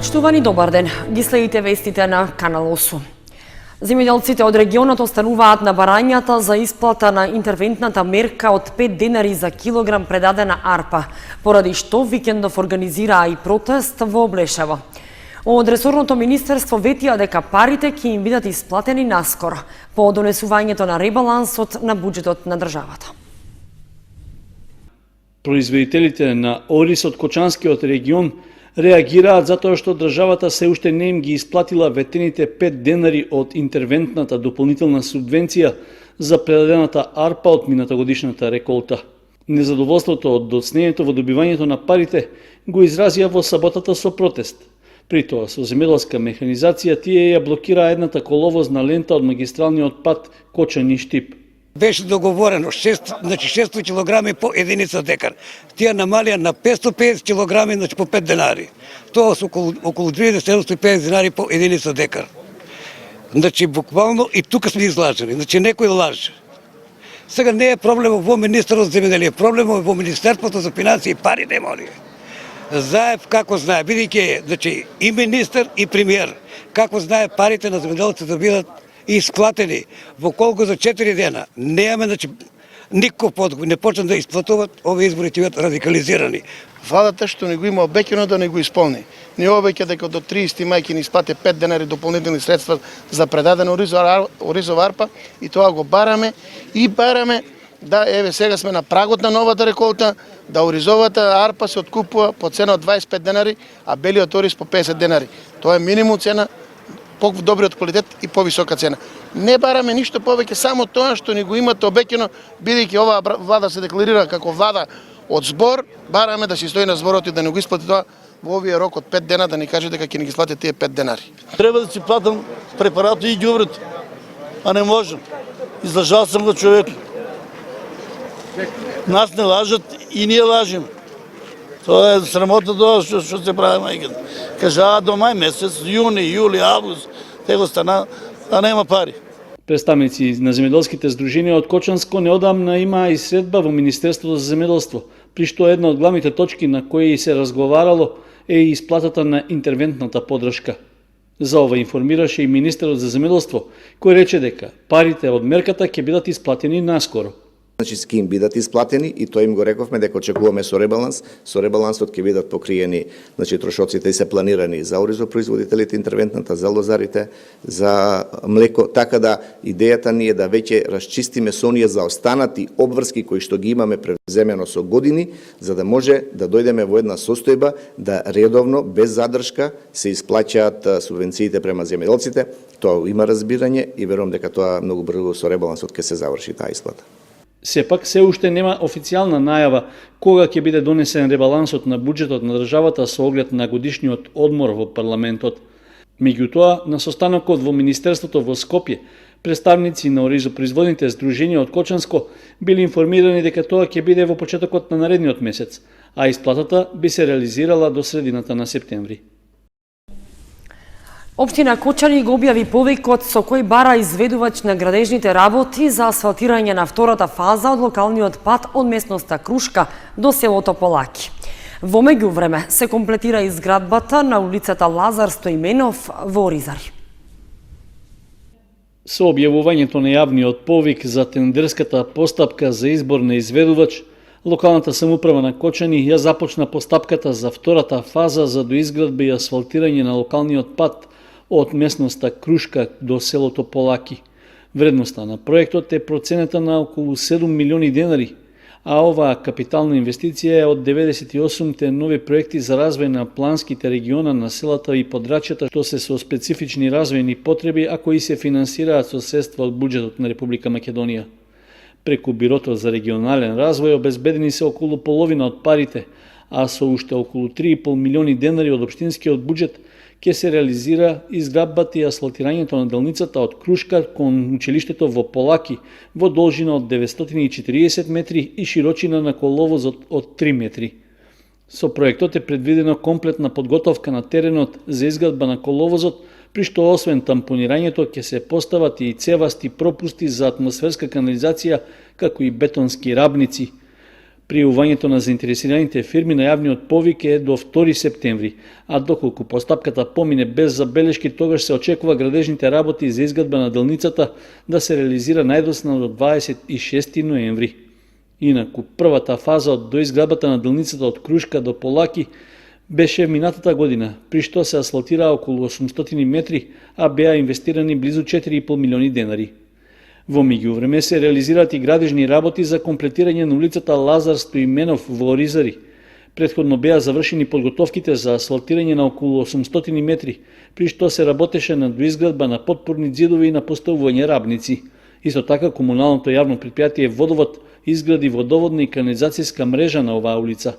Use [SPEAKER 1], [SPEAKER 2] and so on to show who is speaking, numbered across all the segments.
[SPEAKER 1] Почитувани, добар ден. Ги следите вестите на Канал 8. Земјоделците од регионот остануваат на барањата за исплата на интервентната мерка од 5 денари за килограм предадена арпа, поради што викендов организираа и протест во Облешево. Од ресорното министерство ветија дека парите ќе им бидат исплатени наскоро по донесувањето на ребалансот на буџетот на државата.
[SPEAKER 2] Производителите на ориз од Кочанскиот регион реагираат затоа што државата се уште не им ги исплатила ветените 5 денари од интервентната дополнителна субвенција за предадената арпа од минатогодишната реколта. Незадоволството од доцнењето во добивањето на парите го изразија во саботата со протест. При тоа, со земјоделска механизација, тие ја блокираа едната коловозна лента од магистралниот пат Кочани-Штип.
[SPEAKER 3] Беше договорено 600 килограми по единица декар. Тие намалија на 550 килограми, по 5 денари. Тоа се околу 2750 денари по единица декар. Буквално и тука сме излажени. Некој лаже. Сега не е проблем во Министерството за земјоделие, проблем е во Министерството за финансии и пари нема ли. Заев како знае, бидејќи и министер и премиер, како знае парите на земјоделците да бидат исплатени во колку за 4 дена. Немаме, никој подговор не почна да исплатуваат, овие избори ќе бидат радикализирани.
[SPEAKER 4] Владата што не го има обеќано да не го исполни. Не обеќа дека до 30 мај ќе ни исплате 5 денари дополнителни средства за предадена оризова арпа и тоа го бараме и бараме да сега сме на прагот на новата реколта, да оризовата арпа се откупува по цена од 25 денари, а белиот ориз по 50 денари. Тоа е минимум цена, по-добриот квалитет и повисока цена. Не бараме ништо повеќе, само тоа што ни го имате обеќано, бидејќи оваа влада се декларира како влада од збор, бараме да си стои на зборот и да не го исплати тоа во овие рок од 5 дена, да ни каже дека ќе ни ги исплати тие 5 денари.
[SPEAKER 5] Треба да си платам препарати и ѓубрето, а не можам. Излажал сам го човек. Нас не лажат и ние лажим. Тоа е срамота тоа што се прави мајката. Кажаа до мај месец, јуни, јули, август, него стана, а нема пари.
[SPEAKER 2] Представници на земјоделските здруженија од Кочанско неодамна имаа и средба во Министерството за земјоделство, при што една од главните точки на кои се разговарало е и исплатата на интервентната поддршка. За ова информираше и министерот за земјоделство, кој рече дека парите од мерката ќе бидат исплатени наскоро.
[SPEAKER 6] Ски им бидат исплатени и тоа им го рековме дека очекуваме со ребаланс. Со ребалансот ќе бидат покриени трошоците и се планирани за оризопроизводителите, интервентната, за лозарите, за млеко, така да идејата ни е да веќе расчистиме со оние заостанати обврски кои што ги имаме превземено со години, за да може да дојдеме во една состојба да редовно, без задршка, се исплаќаат субвенциите према земјоделците. Тоа има разбирање и верувам дека тоа многу брзо со ребалансот ќе се заврши таа исплата.
[SPEAKER 2] Сепак, се уште нема официјална најава кога ќе биде донесен ребалансот на буџетот на државата со оглед на годишниот одмор во парламентот. Меѓутоа, на состанокот во Министерството во Скопје, представници на оризопроизводните здруженија од Кочанско били информирани дека тоа ќе биде во почетокот на наредниот месец, а исплатата би се реализирала до средината на септември.
[SPEAKER 1] Општина Кочани го објави повикот со кој бара изведувач на градежните работи за асфалтирање на втората фаза од локалниот пат од местноста Крушка до селото Полаки. Во меѓувреме се комплетира изградбата на улицата Лазар Стоименов во Оризари.
[SPEAKER 2] Со објавувањето на јавниот повик за тендерската постапка за избор на изведувач, локалната самоуправа на Кочани ја започна постапката за втората фаза за доизградба и асфалтирање на локалниот пат од местноста Крушка до селото Полаки. Вредноста на проектот е проценета на околу 7 милиони денари, а оваа капитална инвестиција е од 98-те нови проекти за развој на планските региона на селата и подрачјата што се со специфични развојни потреби, а кои се финансираат со средства од буџетот на Република Македонија. Преку Бирото за регионален развој обезбедени се околу половина од парите, а со уште околу 3,5 милиони денари од општинскиот буџет ќе се реализира изградбата и асфалтирањето на делницата од Крушка кон училиштето во Полаки во должина од 940 метри и широчина на коловозот од 3 метри. Со проектот е предвидено комплетна подготовка на теренот за изградба на коловозот, при што освен тампонирањето ќе се постават и цевасти пропусти за атмосферска канализација, како и бетонски рабници. Пријавувањето на заинтересираните фирми на јавниот повик е до 2 септември, а доколку постапката помине без забелешки, тогаш се очекува градежните работи за изградба на делницата да се реализира најдоцна до 26 ноември. Инаку, првата фаза од доизградбата на делницата од Крушка до Полаки беше минатата година, при што се асфалтираа околу 800 метри, а беа инвестирани близу 4,5 милиони денари. Во меѓувреме се реализираат и градежни работи за комплетирање на улицата Лазар Стоименов во Оризари. Претходно беа завршени подготовките за асфалтирање на околу 800 метри, при што се работеше на доизградба на потпорни ѕидови и на поставување рабници. Исто така, комуналното јавно предпријатие Водовод изгради водоводна и канализацијска мрежа на оваа улица.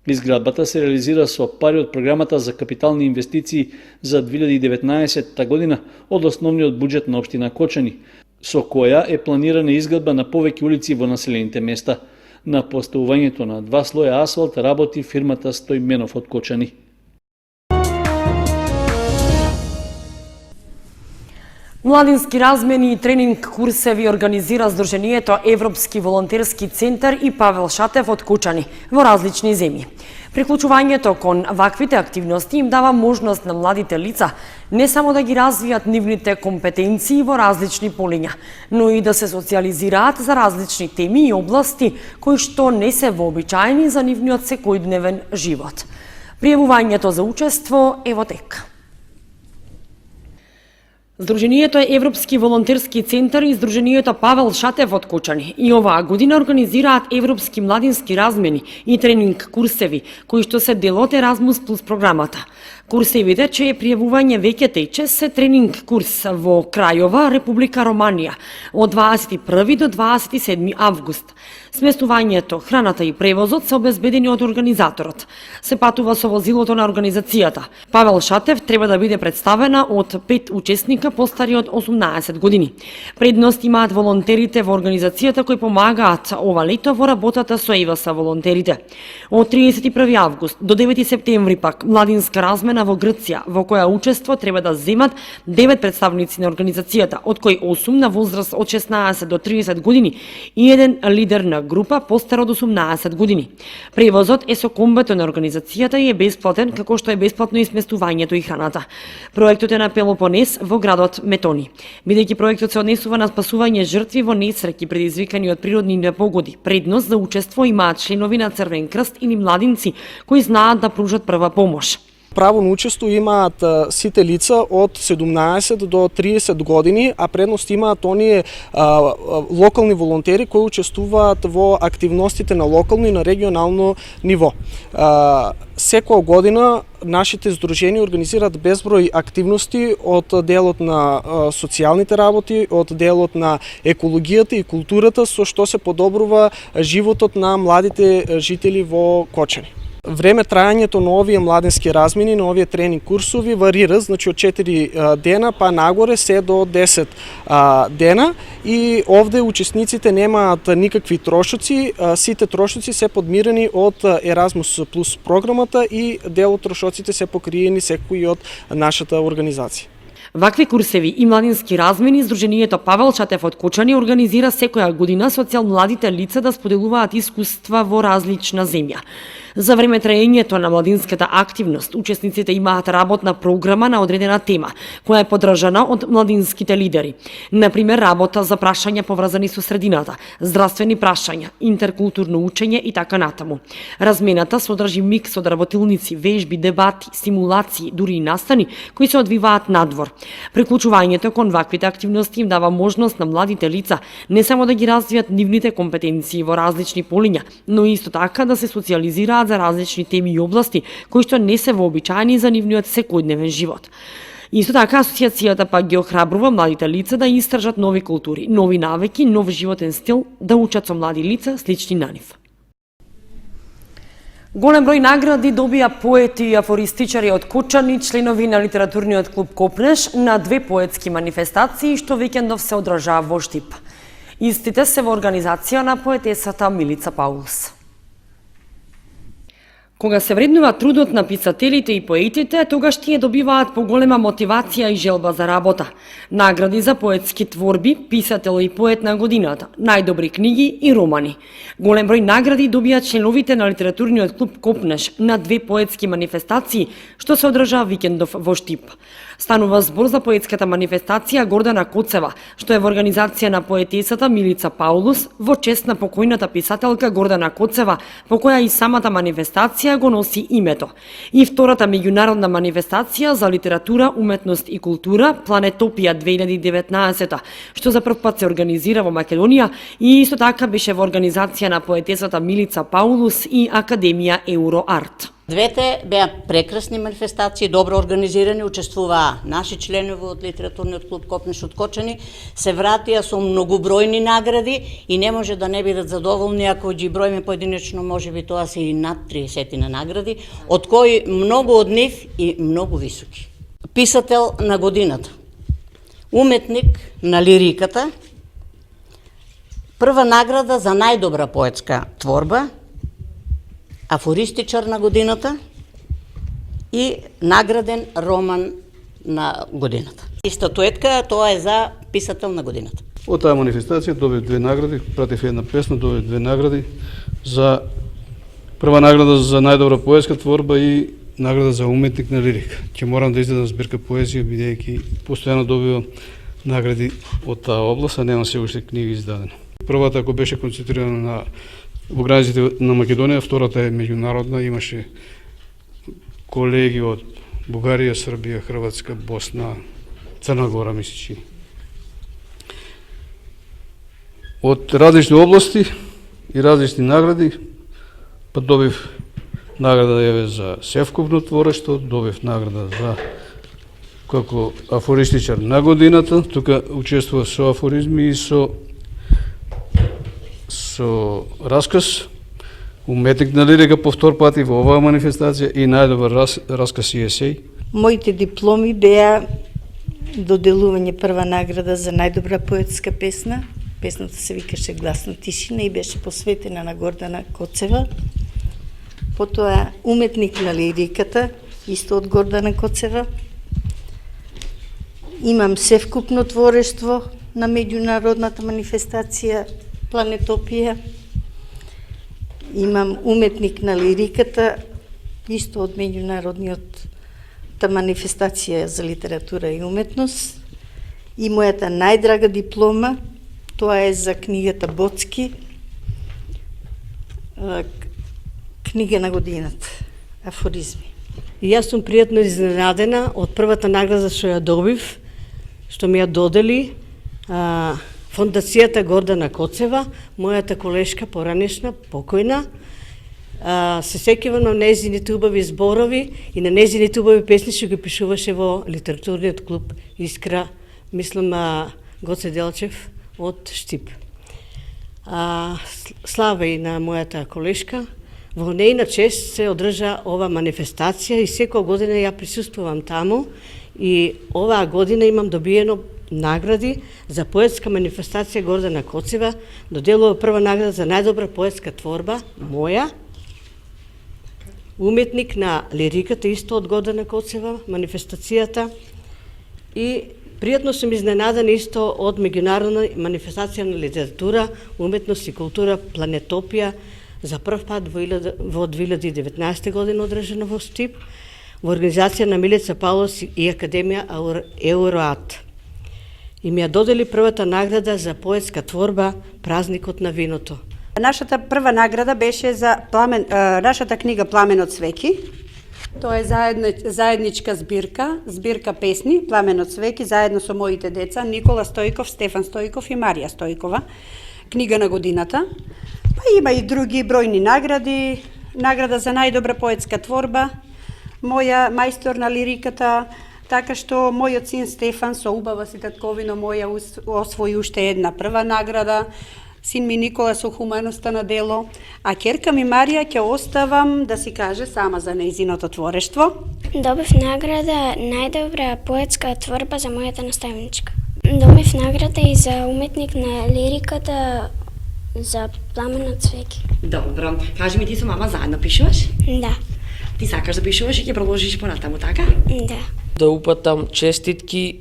[SPEAKER 2] Изградбата се реализира со пари од програмата за капитални инвестиции за 2019 година од основниот буџет на општина Кочани, со која е планирана изградба на повеќе улици во населените места. На поставувањето на 2 слоја асфалт работи фирмата Стоименов од Кочани.
[SPEAKER 1] Младински размени и тренинг курсеви организира Сдруженијето Европски волонтерски центар и Павел Шатев од Кучани во различни земји. Приклучувањето кон ваквите активности им дава можност на младите лица не само да ги развијат нивните компетенции во различни полиња, но и да се социализираат за различни теми и области кои што не се вообичаени за нивниот секојдневен живот. Пријавувањето за учество е во тек. Сдруженијето Европски волонтерски центар и Сдруженијето Павел Шатев од Кучани и оваа година организираат европски младински размени и тренинг курсеви, кои што се дел од Еразмус плюс програмата. Курсевите, чие пријавување веќе тече, се тренинг курс во Крајова, Република Романија, од 21 до 27 август. Сместувањето, храната и превозот се обезбедени од организаторот. Се патува со возилото на организацијата. Павел Шатев треба да биде представена од 5 учесника постари од 18 години. Предност имаат волонтерите во организацијата кои помагаат ова лето во работата со ЕВС волонтерите. Од 31 август до 9 септември пак младинска размена во Грција, во која учество треба да земат 9 представници на организацијата, од кои 8 на возраст од 16 до 30 години и еден лидер на група постар од 18 години. Превозот е со комбето на организацијата и е бесплатен, како што е бесплатно и сместувањето и храната. Проектот е на Пелопонес во градот Метони. Бидејќи проектот се однесува на спасување жртви во несреќи предизвикани од природни непогоди, предност за учество имаат членови на Црвен крст или младинци кои знаат да пружат прва помош.
[SPEAKER 7] Право на учество имаат сите лица од 17 до 30 години, а предност имаат оние локални волонтери кои учествуваат во активностите на локално и на регионално ниво. Секоја година нашите здруженија организираат безброј активности од делот на социјалните работи, од делот на екологијата и културата, со што се подобрува животот на младите жители во Кочани. Време трајањето на овие младински размени, на овие тренинг курсови варира, значи од 4 дена па нагоре се до 10 дена и овде учесниците немаат никакви трошоци, сите трошоци се подмирени од Еразмус плюс програмата и дел од трошоците се покриени секој од нашата организација.
[SPEAKER 1] Вакви курсеви и младински размени Сдруженијето Павел Шатев од Кочани организира секоја година со цел младите лица да споделуваат искуства во различна земја. За време траењето на младинската активност, учесниците имаат работна програма на одредена тема, која е подржана од младинските лидери. Например, работа за прашања поврзани со средината, здравствени прашања, интеркултурно учење и така натаму. Размената содржи микс од работилници, вежби, дебати, симулации, дури и настани кои се одвиваат надвор. Приклучувањето кон ваквите активности им дава можност на младите лица не само да ги развијат нивните компетенции во различни полиња, но и исто така да се социализираат за различни теми и области кои што не се вообичаени за нивниот секојдневен живот. Исто така, асоциацијата пак ги охрабрува младите лица да истражат нови култури, нови навики, нов животен стил, да учат со млади лица слични на нив. Голем број награди добија поети и афористичари од Кучани, членови на литературниот клуб Копнеш, на 2 поетски манифестации што викендов се одржаа во Штип. Истите се во организација на поетесата Милица Паулс. Кога се вреднува трудот на писателите и поетите, тогаш тие добиваат поголема мотивација и желба за работа. Награди за поетски творби, писател и поет на годината, најдобри книги и романи. Голем број награди добијат членовите на литературниот клуб Копнеш на 2 поетски манифестации, што се одржаа викендов во Штип. Станува збор за поетската манифестација Гордана Коцева, што е во организација на поетесата Милица Паулус во чест на покојната писателка Гордана Коцева, по која и самата манифестација го носи името. И втората меѓународна манифестација за литература, уметност и култура Планетопија 2019, што за прв пат се организира во Македонија и исто така беше во организација на поетесата Милица Паулус и Академија Евроарт.
[SPEAKER 8] Двете беа прекрасни манифестации, добро организирани, учествуваа наши членови од литературниот клуб Копнеш од Кочани, се вратија со многобројни награди и не може да не бидат задоволни ако ги броиме поединечно, можеби тоа се и над 30 на награди, од кои многу од нив и многу високи. Писател на годината, уметник на лириката, прва награда за најдобра поетска творба, афористичар на годината и награден роман на годината. И статуетка, тоа е за писател на годината.
[SPEAKER 9] Од таа манифестација добив 2 награди, пратив една песна, добив 2 награди за прва награда за најдобра поетска творба и награда за уметник на лирика. Ќе морам да издадам збирка поезија, бидејќи постојано добивам награди од таа област, а нема се уште книги издадени. Првата ако беше концентрирана на во границите на Македонија, втората е меѓународна, имаше колеги од Бугарија, Србија, Хрватска, Босна, Црна Гора, мисличи. Од различни области и различни награди, па добив награда еве за севкупно творештво, добив награда за како афористичар на годината, тука учествува со афоризми и со расказ, уметник на лирика по втор пат и во оваа манифестација и најдобар расказ и есеј.
[SPEAKER 10] Моите дипломи беа доделување прва награда за најдобра поетска песна. Песната се викаше Гласна тишина и беше посветена на Гордана Коцева. Потоа уметник на лириката, исто од Гордана Коцева. Имам севкупно творештво на меѓународната манифестација Планетопија. Имам уметник на лириката, исто од меѓународниот манифестација за литература и уметност. И мојата најдрага диплома, тоа е за книгата Боцки, книга на годината, афоризми.
[SPEAKER 11] И јас сум пријатно изненадена од првата награда што ја добив, што ми ја додели Фондацијата Гордана Коцева, мојата колешка поранешна, покојна. Се сеќавам на нејзините убави зборови и на нејзините убави песни што ги пишуваше во литературниот клуб Искра, мислам Гоце Делчев од Штип. Слава и на мојата колешка. Во нејна чест се одржа ова манифестација и секоја година ја присуствувам таму и оваа година имам добиено награди за поетска манифестација Гордана Коцева, доделува прва награда за најдобра поетска творба, моја, уметник на лириката, исто од Гордана Коцева, манифестацијата, и пријатно сум изненадана исто од меѓународна манифестација на литература, уметност и култура Планетопија, за прв пат во 2019 година одржана во Штип, во организација на Милица Паулус и Академија Евроарт. И ми ја додели првата награда за поетска творба Празникот на виното.
[SPEAKER 12] Нашата прва награда беше за нашата книга Пламен од свеки. Тоа е заедничка збирка песни Пламен од свеки, заедно со моите деца Никола Стојков, Стефан Стојков и Марија Стојкова. Книга на годината. Па има и други бројни награди. Награда за најдобра поетска творба, моја мајстор на лириката, така што мојот син Стефан со убава си татковина моја освои уште една прва награда, син ми Никола со хуманоста на дело, а ќерка ми Марија ќе оставам да си каже сама за нејзиното творештво.
[SPEAKER 13] Добив награда најдобра поетска творба за мојата наставничка. Добив награда и за уметник на лириката за Пламен од свеки.
[SPEAKER 1] Добро. Кажи ми, ти со мама заедно пишуваш?
[SPEAKER 13] Да.
[SPEAKER 1] Ти сакаш да пишуваш и ќе продолжиш понатаму, така?
[SPEAKER 13] Да.
[SPEAKER 14] Да упатам честитки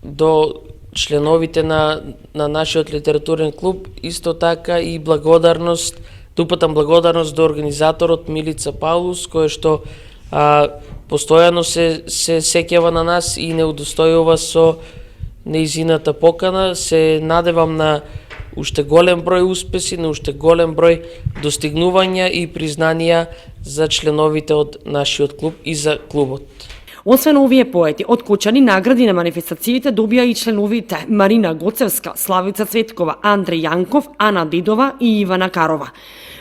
[SPEAKER 14] до членовите на нашиот литературен клуб, исто така и благодарност, да упатам благодарност до организаторот Милица Паулус, кој што постојано се сеќава на нас и не удостојува со неизината покана. Се надевам на уште голем број успеси, на уште голем број достигнувања и признанија за членовите од нашиот клуб и за клубот.
[SPEAKER 1] Освен овие поети, од Кочани награди на манифестациите добија и членовите Марина Гоцевска, Славица Цветкова, Андреј Јанков, Ана Дедова и Ивана Карова.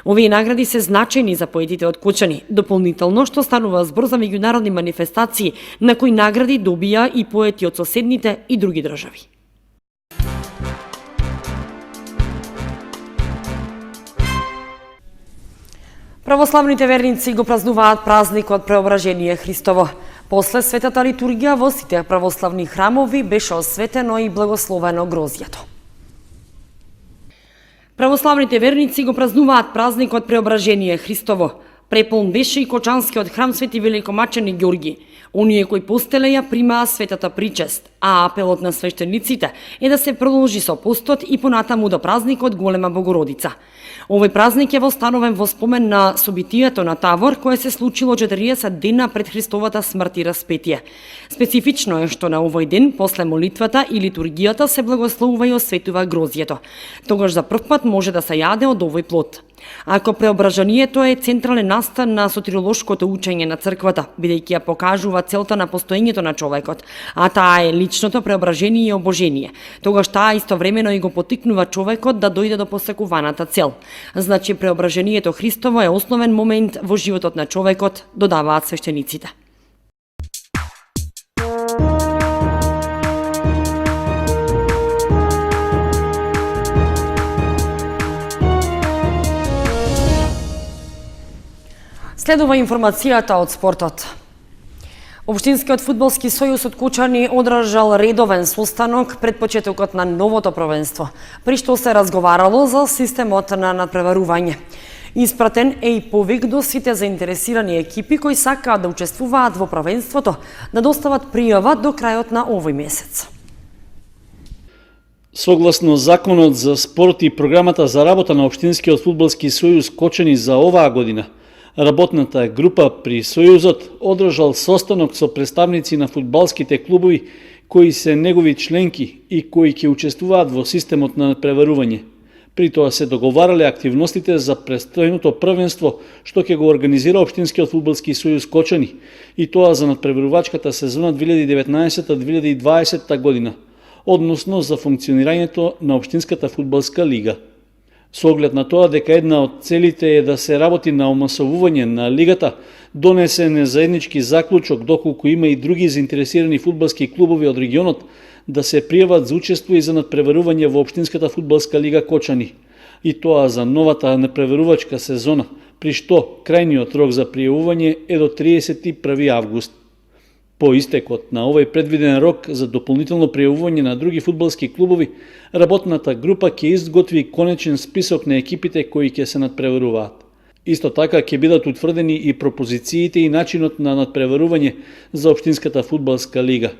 [SPEAKER 1] Овие награди се значајни за поетите од Кочани, дополнително што станува збор за меѓународни манифестации, на кои награди добија и поети од соседните и други држави. Православните верници го празнуваат празникот Преображение Христово. После светата литургија во сите православни храмови беше осветено и благословено грозјето. Православните верници го празнуваат празникот Преображение Христово. Преполн беше и Кочанскиот храм Свети Великомачени Ѓорги. Оние кои постеле ја примаа светата причест, а апелот на свештениците е да се продолжи со постот и понатаму до празникот Голема Богородица. Овој празник е востановен во спомен на собитието на Тавор, кое се случило 40 дена пред Христовата смрт и распетие. Специфично е што на овој ден, после молитвата и литургијата, се благословува и осветува грозјето. Тогаш за прв пат може да се јаде од овој плод. Ако преображанието е централен настан на сотиролошкото учење на црквата, бидејќи ја покажува целта на постоењето на човекот, а таа е личното преображение и обожение, тогаш таа истовремено и го потикнува човекот да дојде до посекуваната цел. Значи преображението Христово е основен момент во животот на човекот, додаваат свештениците. Следува информацијата од спортот. Општинскиот фудбалски сојуз од Кочани одржал редовен состанок пред почетокот на новото првенство, при што се разговарало за системот на надпреварување. Испратен е и повик до сите заинтересирани екипи кои сакаат да учествуваат во првенството да достават пријава до крајот на овој месец.
[SPEAKER 2] Согласно Законот за спорт и програмата за работа на Општинскиот фудбалски сојуз Кочани за оваа година, работната група при Сојузот одржал состанок со представници на фудбалските клубови кои се негови членки и кои ќе учествуваат во системот на надпреварување. При тоа се договарале активностите за престојното првенство што ќе го организира Општинскиот фудбалски сојуз Кочани, и тоа за надпреварувачката сезона 2019-2020 година, односно за функционирањето на Општинската фудбалска лига. Со оглед на тоа дека една од целите е да се работи на омасовување на лигата, донесен е заеднички заклучок доколку има и други заинтересирани фудбалски клубови од регионот да се пријават за учество и за надпреварување во Општинската фудбалска лига Кочани, и тоа за новата надпреварувачка сезона, при што крајниот рок за пријавување е до 31 август. По истекот на овој предвиден рок за дополнително пријавување на други фудбалски клубови, работната група ќе изготви конечен список на екипите кои ќе се надпреваруваат. Исто така ќе бидат утврдени и пропозициите и начинот на надпреварување за Општинската фудбалска лига.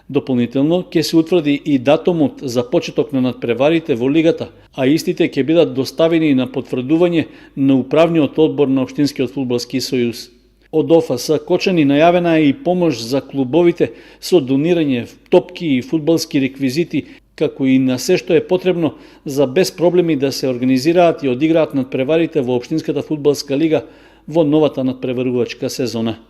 [SPEAKER 2] Дополнително ќе се утврди и датумот за почеток на надпреварите во лигата, а истите ќе бидат доставени на потврдување на управниот одбор на Општинскиот фудбалски сојуз. Од ОФС Кочани најавена е и помош за клубовите со донирање топки и фудбалски реквизити, како и на се што е потребно за без проблеми да се организираат и одиграат надпреварите во Општинската фудбалска лига во новата надпреварувачка сезона.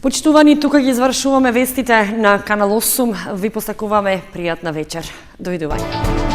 [SPEAKER 1] Почитувани, тука ги извршуваме вестите на Канал 8. Ви посакуваме пријатна вечер. Довидување.